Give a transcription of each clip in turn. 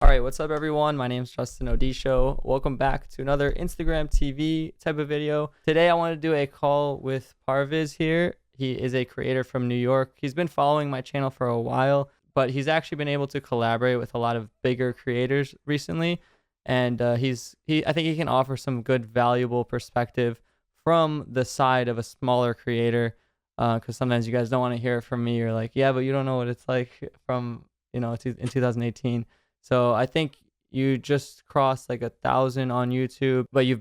All right, what's up, everyone? My name is Justin Odisho. Welcome back to another Instagram TV type of video. Today, I want to do a call with Parvis here. He is a creator from New York. He's been following my channel for a while, but he's actually been able to collaborate with a lot of bigger creators recently, and I think he can offer some good, valuable perspective from the side of a smaller creator. Because sometimes you guys don't want to hear it from me. You're like, yeah, but you don't know what it's like from in 2018. So I think you just crossed like 1,000 on YouTube, but you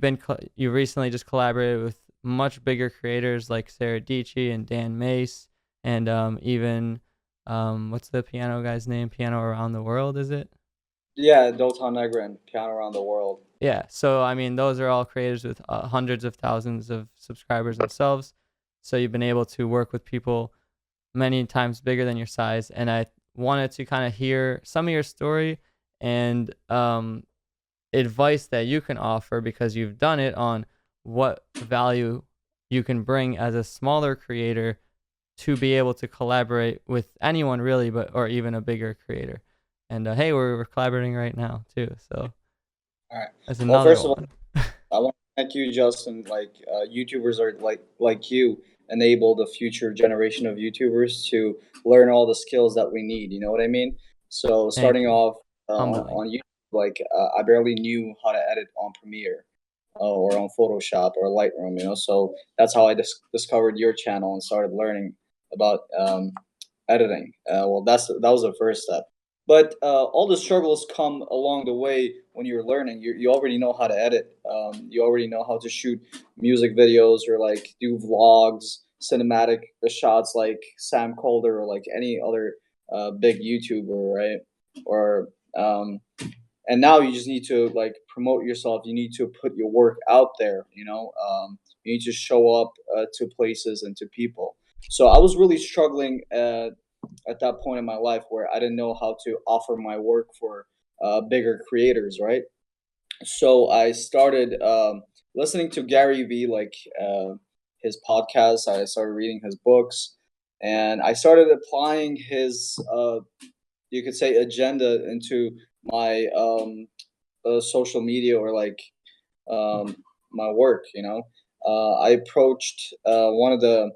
recently just collaborated with much bigger creators like Sarah Dici and Dan Mace, and even what's the piano guy's name? Piano Around the World, is it? Yeah, Doton Negra and Piano Around the World. Yeah. So I mean, those are all creators with hundreds of thousands of subscribers themselves. So you've been able to work with people many times bigger than your size, and I wanted to kind of hear some of your story and advice that you can offer because you've done it on what value you can bring as a smaller creator to be able to collaborate with anyone really, but or even a bigger creator. And hey, we're collaborating right now too, so All right. that's Well, another first of all, one. I want to thank you, Justin. YouTubers are like you enable the future generation of YouTubers to learn all the skills that we need. You know what I mean? So Thank starting you. off Humbling. on YouTube, I barely knew how to edit on Premiere or on Photoshop or Lightroom. So that's how I discovered your channel and started learning about editing. Well, that was the first step. But all the struggles come along the way when you're learning. You already know how to edit. You already know how to shoot music videos or like do vlogs, cinematic shots like Sam Calder or like any other big YouTuber, right? Or and now you just need to like promote yourself. You need to put your work out there. You need to show up to places and to people. So I was really struggling at that point in my life where I didn't know how to offer my work for bigger creators, right? So I started listening to Gary Vee, his podcast. I started reading his books, and I started applying his, you could say, agenda into my social media or um, my work. I approached one of the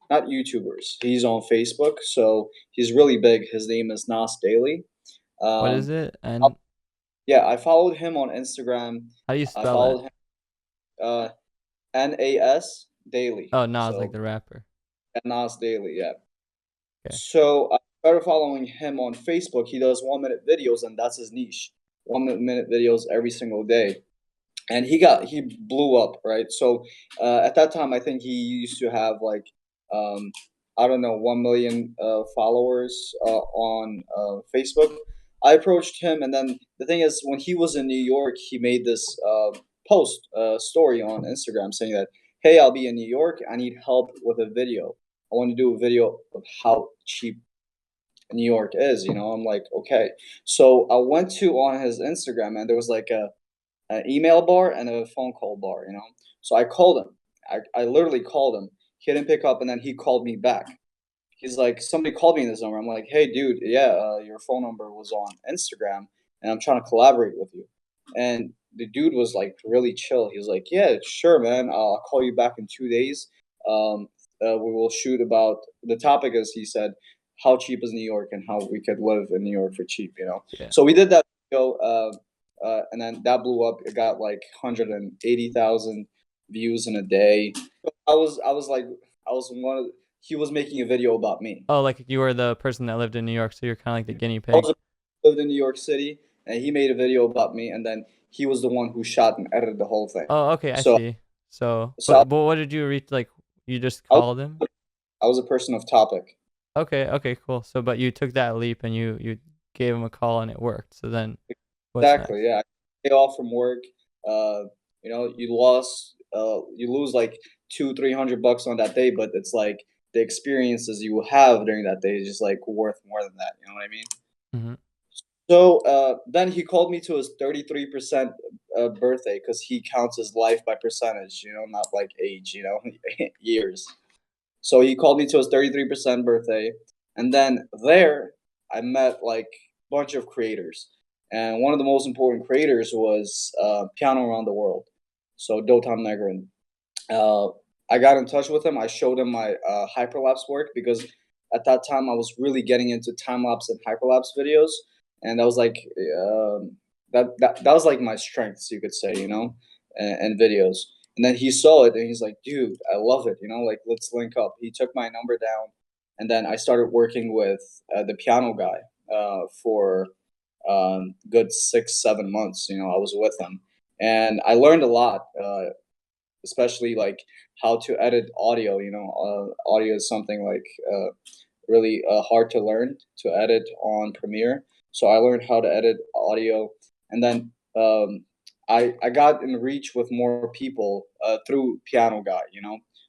not YouTubers. He's on Facebook, so he's really big. His name is Nas Daily. What is Um, it? And yeah, I followed him on Instagram. how do you I spell it? followed him uh, Nas Daily. Oh, Nas, like So the rapper. Nas Daily, yeah. Okay. So I started following him on Facebook. He does 1 minute videos, and that's his niche. 1 minute videos every single day. And he blew up, right? So at that time, I think he used to have like um, I don't know 1 million followers on Facebook. I approached him, and then the thing is, when he was in New York, he made this post story on Instagram saying that, "Hey, I'll be in New York. I need help with a video. I want to do a video of how cheap New York is." I'm like, okay. So I went to on his Instagram, and there was like a an email bar and a phone call bar. So I called him. I literally called him. He didn't pick up, and then he called me back. He's like, somebody called me in this number. I'm like, hey, dude, yeah, your phone number was on Instagram, and I'm trying to collaborate with you. And the dude was like really chill. He was like, yeah, sure, man. I'll call you back in 2 days. Um, we will shoot about the topic, as he said, how cheap is New York and how we could live in New York for cheap. Yeah. So we did that video, and then that blew up. It got like 180,000 views in a day. I was like, I was one of he was making a video about me. Oh, like you were the person that lived in New York, so you're kind of like the guinea I pig. was lived in New York City, and he made a video about me, and then he was the one who shot and edited the whole thing. Oh, okay, I So, see. So, so but what did you reach? Like, you just I was, called him? I was a person of topic. Okay, okay, cool. So, but you took that leap and you gave him a call and it worked. So then, what's Exactly. next? Yeah. Day off from work. You lose like 200-300 bucks on that day, but it's like the experiences you have during that day is just like worth more than that. You know what I mean? Hmm. So then he called me to his 33% birthday because he counts his life by percentage, not like age, years. So he called me to his 33% birthday. And then there, I met like a bunch of creators. and one of the most important creators was Piano Around the World. So Dotan Negrin. Uh, I got in touch with him. I showed him my hyperlapse work because at that time I was really getting into time lapse and hyperlapse videos, and that was like that was like my strengths, you could say, and videos. And then he saw it and he's like, "Dude, I love it. Like let's link up." He took my number down, and then I started working with the piano guy for good 6 7 months. I was with him, and I learned a lot. Especially like how to edit audio. Audio is something like really hard to learn to edit on Premiere. So I learned how to edit audio, and then I got in reach with more people through Piano Guy.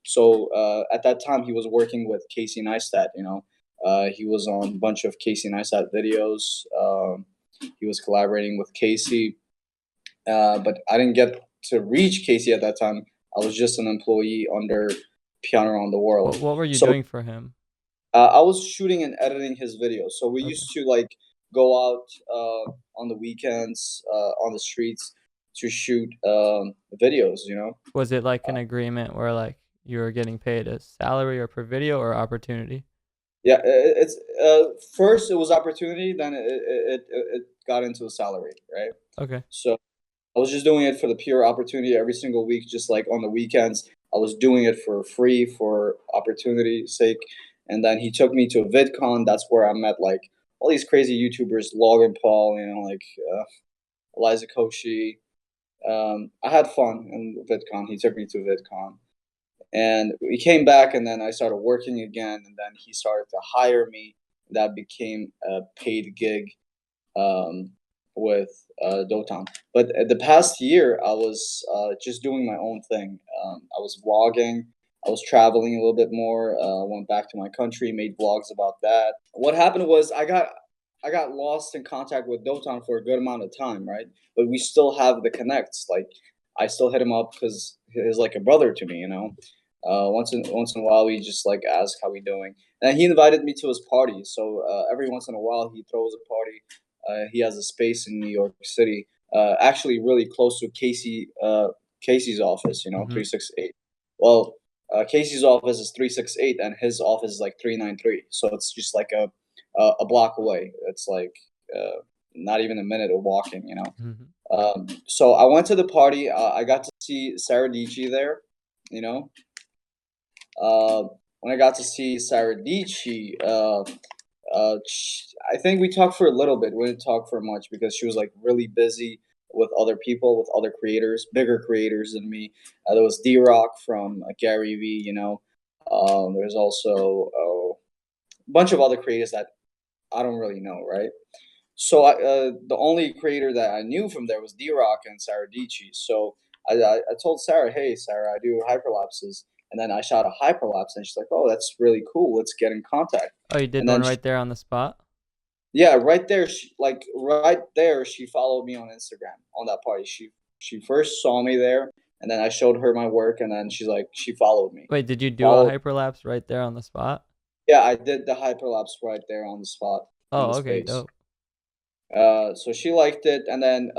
So at that time he was working with Casey Neistat. He was on a bunch of Casey Neistat videos. He was collaborating with Casey, but I didn't get to reach Casey at that time. I was just an employee under Piano Around the World. What were you So doing for him? I was shooting and editing his videos. So we Okay. used to like go out on the weekends on the streets to shoot videos. Was it like an agreement where like you were getting paid a salary or per video or opportunity? Yeah, it's first it was opportunity, then it got into a salary, right? Okay. So I was just doing it for the pure opportunity every single week, just like on the weekends. I was doing it for free for opportunity's sake. And then he took me to a VidCon. That's where I met like all these crazy YouTubers, Logan Paul, like Eliza Koshy. I had fun in VidCon. He took me to VidCon. And we came back, and then I started working again. And then he started to hire me. That became a paid gig um, with Dotan. But the past year, I was just doing my own thing. I was vlogging. I was traveling a little bit more. Went back to my country, made vlogs about that. What happened was I got lost in contact with Dotan for a good amount of time, right? But we still have the connects. Like I still hit him up because he's like a brother to me. Once in a while, we just like ask how we doing. And he invited me to his party. So every once in a while, he throws a party. He has a space in New York City, actually really close to Casey's office. Mm-hmm. 368. Well, Casey's office is 368, and his office is like 393. So it's just like a block away. It's like not even a minute of walking. Mm-hmm. So I went to the party. I got to see Sarah Dici there. You know, uh, when I got to see Sarah Dici, I think we talked for a little bit. We didn't talk for much because she was like really busy with other people, with other creators, bigger creators than me. There was D Rock from Gary V. There's also a bunch of other creators that I don't really know, right? So the only creator that I knew from there was D Rock and Sarah Dici. So I told Sarah, "Hey, Sarah, I do hyperlapses." And then I shot a hyperlapse, and she's like, "Oh, that's really cool. Let's get in contact." Oh, you did And one then right there on the spot? yeah, right there, right there, she followed me on Instagram on that party. She first saw me there, and then I showed her my work, and then she followed me. Wait, did you do a Followed. hyperlapse right there on the spot? Yeah, I did the hyperlapse right there on the spot in the Oh, okay, space. dope. So she liked it, and then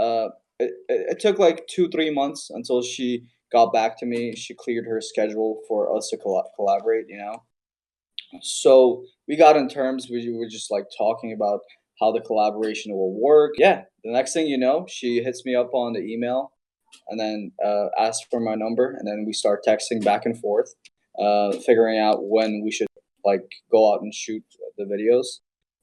it took like 2 3 months until she got back to me. She cleared her schedule for us to collaborate. So we got in terms. We were just like talking about how the collaboration will work. Yeah, the next thing you know, she hits me up on the email, and then asks for my number, and then we start texting back and forth, figuring out when we should like go out and shoot the videos.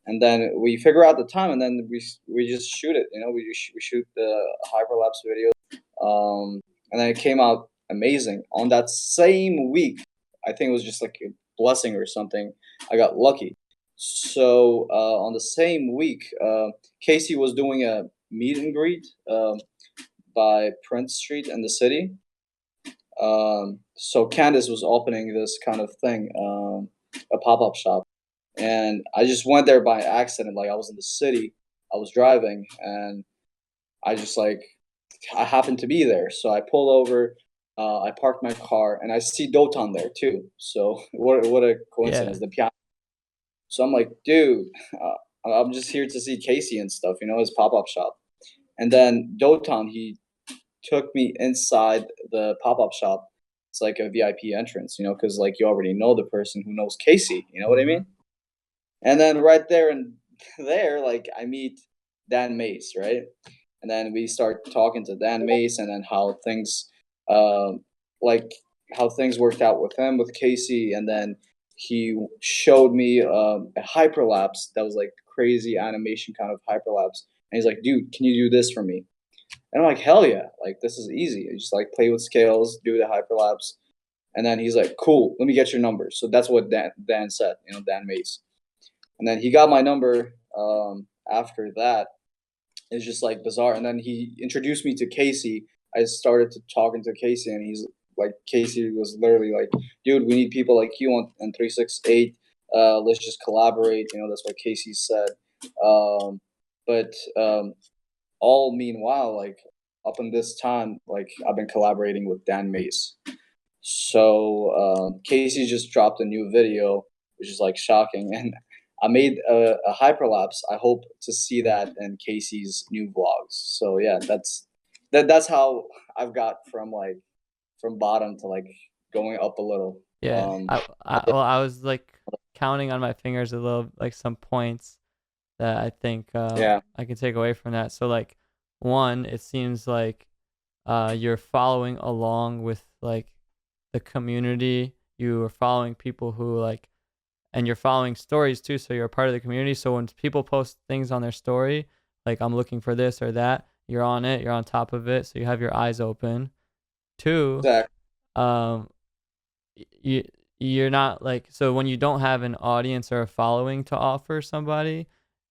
And then we figure out the time, and then we just shoot it. We shoot the hyperlapse video, and then it came out amazing. On that same week, I think it was just like a blessing or something. I got lucky. So on the same week, Casey was doing a meet and greet by Prince Street in the city. So Candace was opening this kind of thing, a pop up shop, and I just went there by accident. Like I was in the city, I was driving, and I just like I happened to be there, so I pulled over. I parked my car, and I see Dotan there too. So what a Yeah. coincidence! The piano. So I'm like, dude, I'm just here to see Casey and stuff. His pop up shop. And then Doton, he took me inside the pop-up shop. It's like a VIP entrance, because like you already know the person who knows Casey. You know what I Mm-hmm. mean? And then right there and there, like I meet Dan Mace, right? And then we start talking to Dan Mace, and then um, like how things worked out with him, with Casey, and then he showed me a hyperlapse that was like crazy animation kind of hyperlapse, and he's like, "Dude, can you do this for me?" And I'm like, "Hell yeah! Like this is easy. You just like play with scales, do the hyperlapse." And then he's like, "Cool, let me get your number." So that's what Dan said, Dan Mace. And then he got my number. After that, it's just like bizarre. And then he introduced me to Casey. I started to talking to Casey, and he's like, Casey was literally like, "Dude, we need people like you on 368. Let's just collaborate." That's what Casey said. But all meanwhile, like up in this time, like I've been collaborating with Dan Mace. So Casey just dropped a new video, which is like shocking, and I made a hyperlapse. I hope to see that in Casey's new vlogs. So yeah, that's how I've got from bottom to like going up a little. Yeah. I was like counting on my fingers a little, like some points that I think Yeah, I can take away from that. So like one, it seems like you're following along with like the community. You are following people who like, and you're following stories too. So you're a part of the community. So when people post things on their story, like I'm looking for this or that, you're on it. You're on top of it. So you have your eyes open. Two, exactly. um, you you're not like, so when you don't have an audience or a following to offer somebody,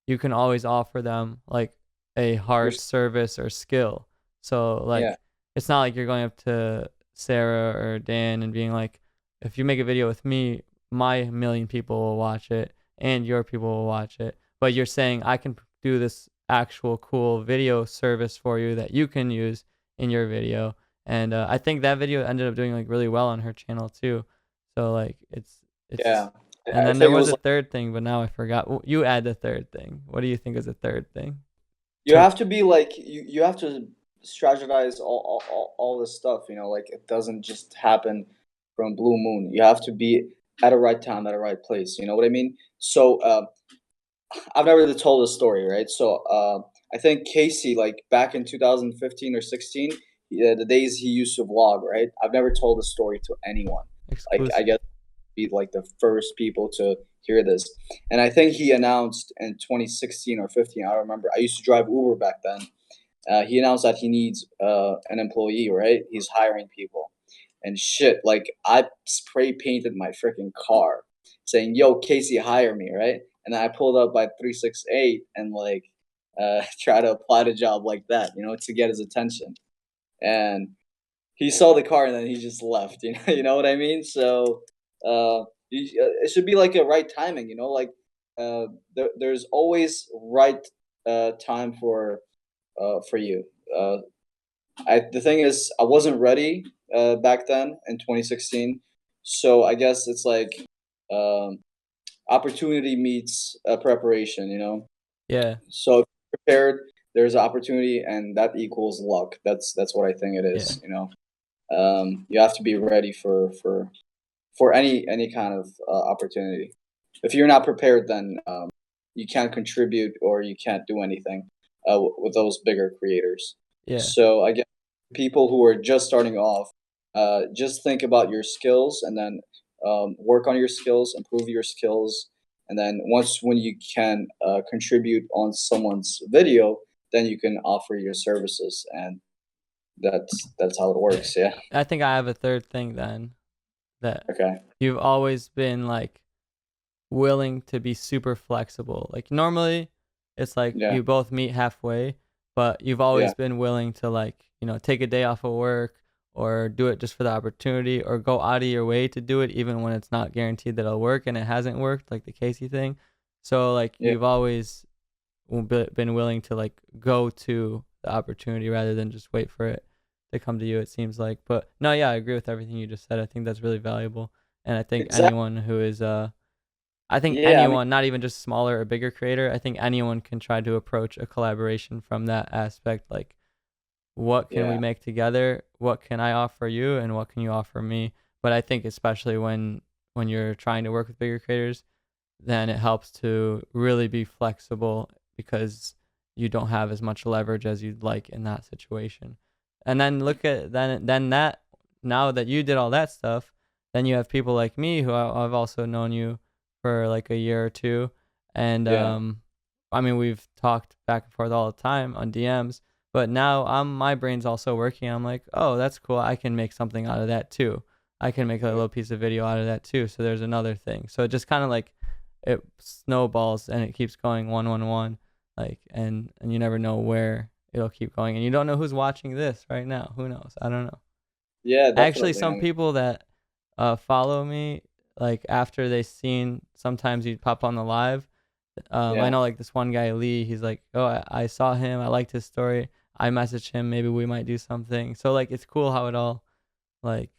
you can always offer them like a You're, hard service or skill. So yeah, like it's not like you're going up to Sarah or Dan and being like, if you make a video with me, my million people will watch it and your people will watch it. But you're saying I can do this actual cool video service for you that you can use in your video. And I think that video ended up doing like really well on her channel too. So like it's yeah. and I then there think it was was a like third thing, but now I forgot. You add the third thing. What do you think is the third thing? you have to be like you have to strategize all this stuff. Like it doesn't just happen from blue moon. You have to be at a right time at a right place. You know what I mean? So I've never really told this story, right? So I think Casey, like back in 2015 or 16, the days he used to vlog, right? I've never told this story to anyone. Like I Exclusive. guess be like the first people to hear this. And I think he announced in 2016 or 15, I don't remember. I used to drive Uber back then. He announced that he needs an employee, right? He's hiring people. And shit, like I spray painted my freaking car saying, "Yo, Casey, hire me," right? And then I pulled up by 368 and like try to apply the job like that, to get his attention. And he saw the car and then he just left. You know what I mean? So it should be like a right timing. Like there's always right time for you. The thing is, I wasn't ready back then in 2016, so I guess it's like um, opportunity meets preparation. Yeah. So if you're prepared, there's opportunity, and that equals luck. That's what I think it Yeah. is. You have to be ready for any kind of opportunity. If you're not prepared, then you can't contribute or you can't do anything with those bigger creators. Yeah. So I guess people who are just starting off, just think about your skills and then work on your skills, improve your skills, and then when you can contribute on someone's video, then you can offer your services, and that's how it Yeah. works. Yeah. I think I have a third thing then, that Okay. you've always been like willing to be super flexible. Like normally it's like Yeah. you both meet halfway, but you've Yeah. always been willing to like, take a day off of work or do it just for the opportunity or go out of your way to do it even when it's not guaranteed that it'll work and it hasn't worked, like the Casey thing. So like Yeah. you've always been willing to like go to the opportunity rather than just wait for it to come to you, it seems like. But no, yeah, I agree with everything you just said. I think that's really valuable. And I think Exactly. anyone who is I think Yeah, I mean, anyone, not even just smaller or bigger creator, I think anyone can try to approach a collaboration from that aspect. Like, what can we yeah, make together? What can I offer you, and what can you offer me? But I think especially when you're trying to work with bigger creators, then it helps to really be flexible because you don't have as much leverage as you'd like in that situation. And then look at then that now that you did all that stuff, then you have people like me who I've also known you for like a year or two, and yeah, I mean we've talked back and forth all the time on DMs. But now my brain's also working. I'm like, oh, that's cool. I can make something out of that too. I can make a yeah, little piece of video out of that too. So there's another thing. So it just kind of like it snowballs and it keeps going one, like and you never know where it'll keep going, and you don't know who's watching this right now. Who knows? I don't know. yeah, Actually, definitely. I some mean, people that follow me, like after they seen sometimes you pop on the live. I yeah, know like this one guy Lee. He's like, oh, I saw him. I liked his story. I messaged him. Maybe we might do something. So like it's cool how it all like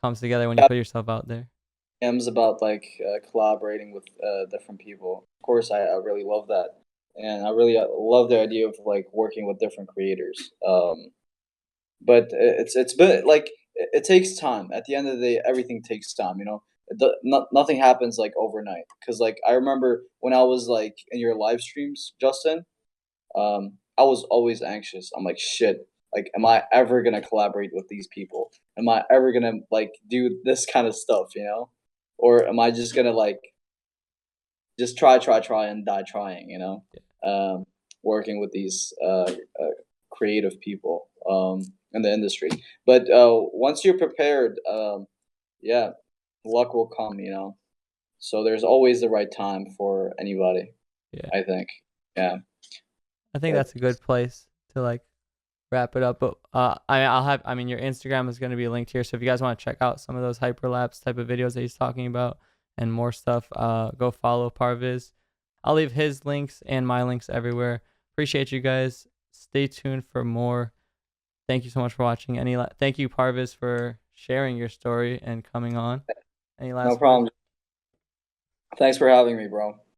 comes together when you yeah. put yourself out there. DMs about like collaborating with different people. Of course, I really love that, and I really love the idea of like working with different creators. But it's been like it takes time. At the end of the day, everything takes time. You know, nothing happens like overnight. Cause like I remember when I was like in your live streams, Justin, I was always anxious. I'm like, shit. Like, am I ever gonna collaborate with these people? Am I ever gonna like do this kind of stuff? You know, or am I just gonna like just try and die trying? You know, um, working with these creative people in the industry. But once you're prepared, yeah, luck will come. You know, so there's always the right time for anybody. Yeah, I think. Yeah. I think But that's a good place to like wrap it up. But I mean, your Instagram is going to be linked here. So if you guys want to check out some of those hyperlapse type of videos that he's talking about and more stuff, go follow Parvis. I'll leave his links and my links everywhere. Appreciate you guys. Stay tuned for more. Thank you so much for watching. Thank you, Parvis, for sharing your story and coming on. Any no last words? problem. Thanks for having me, bro.